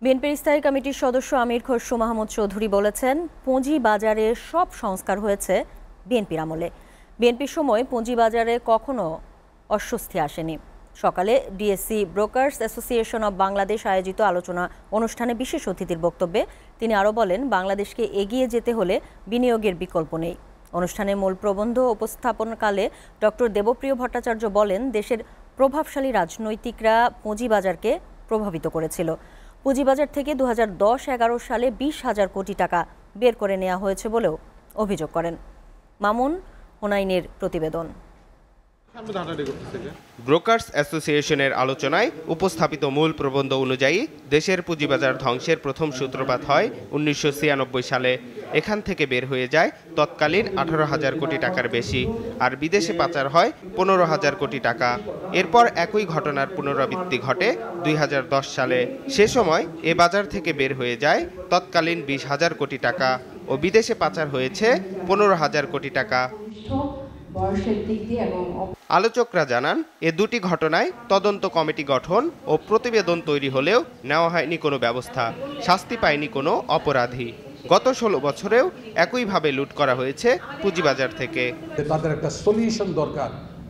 বিএনপির স্থায়ী কমিটির সদস্য আমির খসরু মাহমুদ চৌধুরী বলেছেন, পুঁজি বাজারে সব সংস্কার হয়েছে বিএনপির আমলে। বিএনপির সময় পুঁজি বাজারে কখনো অস্বস্তি আসেনি। সকালে DSC brokers association of Bangladesh আয়োজিত আলোচনা অনুষ্ঠানে বিশেষ অতিথির বক্তব্যে তিনি আরও বলেন, বাংলাদেশকে এগিয়ে যেতে হলে বিনিয়োগের বিকল্প নেই। অনুষ্ঠানে মূল প্রবন্ধ উপস্থাপনকালে ডক্টর দেবপ্রিয় ভট্টাচার্য বলেন, দেশের প্রভাবশালী রাজনৈতিকরা পুঁজিবাজারকে প্রভাবিত করেছিল। পুঁজিবাজার থেকে 2010-11 সালে 20,000 কোটি টাকা বের করে নেওয়া হয়েছে বলেও অভিযোগ করেন। মামুন হুনাইনের প্রতিবেদন। ব্রোকার্স অ্যাসোসিয়েশনের আলোচনায় উপস্থাপিত মূল প্রবন্ধ অনুযায়ী দেশের পুঁজিবাজার ধ্বংসের প্রথম সূত্রপাত হয় 1996 সালে। এখান থেকে বের হয়ে যায় তৎকালীন 18,000 কোটি টাকার বেশি, আর বিদেশে পাচার হয় 15,000 কোটি টাকা। এরপর একই ঘটনার পুনরাবৃত্তি ঘটে 2010 সালে। সে সময় এ বাজার থেকে বের হয়ে যায় তৎকালীন 20,000 কোটি টাকা ও বিদেশে পাচার হয়েছে 15,000 কোটি টাকা। আলোচকরা জানান, এ দুটি ঘটনায় তদন্ত কমিটি গঠন ও প্রতিবেদন তৈরি হলেও নেওয়া হয়নি কোনো ব্যবস্থা, শাস্তি পায়নি কোনো অপরাধী। গত 16 বছরেও একইভাবে লুট করা হয়েছে পুঁজিবাজার থেকে। তাদের একটা সলিউশন দরকার,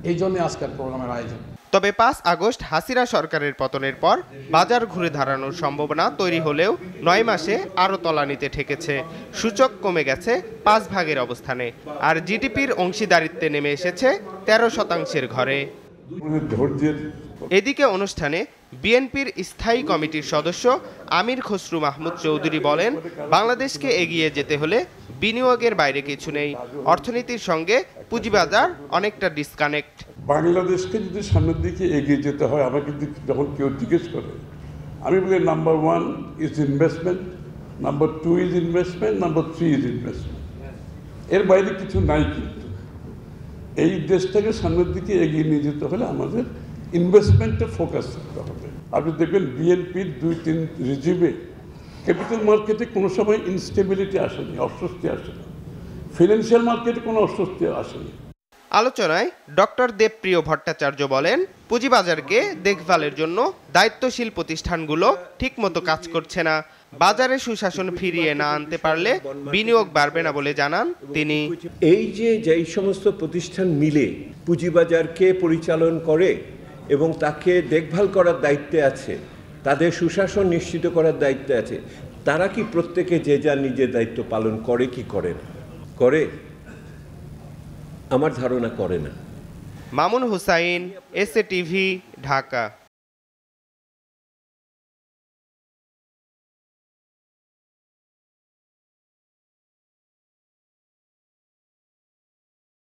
এই জন্য আজকের প্রোগ্রামের আয়োজন। তবে 5 আগস্ট হাসিনা সরকারের পতনের পর বাজার ঘুরে দাঁড়ানোর সম্ভাবনা তৈরি হলেও 9 মাসে আরও তলানিতে ঠেকেছে। সূচক কমে গেছে 5 ভাগের অবস্থানে, আর জিডিপির অংশীদারিত্বে নেমে এসেছে 13% ঘরে। এদিকে অনুষ্ঠানে বিএনপির স্থায়ী কমিটির সদস্য আমির খসরু মাহমুদ চৌধুরী বলেন, বাংলাদেশকে এগিয়ে যেতে হলে বিনিয়োগের বাইরে কিছু নেই। অর্থনীতির সঙ্গে পুঁজিবাজার অনেকটা ডিসকানেক্ট। বাংলাদেশকে যদি সামনের দিকে এগিয়ে যেতে হয়, আমাকে যখন কেউ জিজ্ঞেস করে, আমি বলি number 1 is investment, number 2 is investment, number 3 is investment. এর বাইরে কিছু নাই। কিন্তু এই দেশটাকে সামনের দিকে এগিয়ে নিয়ে যেতে হলে আমাদের ইনভেস্টমেন্টে ফোকাস করতে হবে। আপনি দেখবেন বিএনপির 2-3 রিজিমে ক্যাপিটাল মার্কেটে কোনো সময় ইনস্টেবিলিটি আসেনি, অস্বস্তি আসেনি। ফিনান্সিয়াল মার্কেটে কোনো অস্বস্তি আসেনি। আলোচনায় ডক্টর দেবপ্রিয় ভট্টাচার্য বলেন, পুঁজিবাজারকে দেখভালের জন্য দায়িত্বশীল প্রতিষ্ঠানগুলো ঠিকমতো কাজ করছে না। বাজারে সুশাসন ফিরিয়ে না আনতে পারলে বিনিয়োগ বাড়বে না বলে জানান তিনি। এই যেই সমস্ত প্রতিষ্ঠান মিলে পুঁজিবাজারকে পরিচালন করে এবং তাকে দেখভাল করার দায়িত্বে আছে, তাদের সুশাসন নিশ্চিত করার দায়িত্বে আছে, তারা কি প্রত্যেকে যে যার নিজের দায়িত্ব পালন করে কি করে না? করে? আমার ধারণা করে না। Mamun Hussain, SA TV, Dhaka.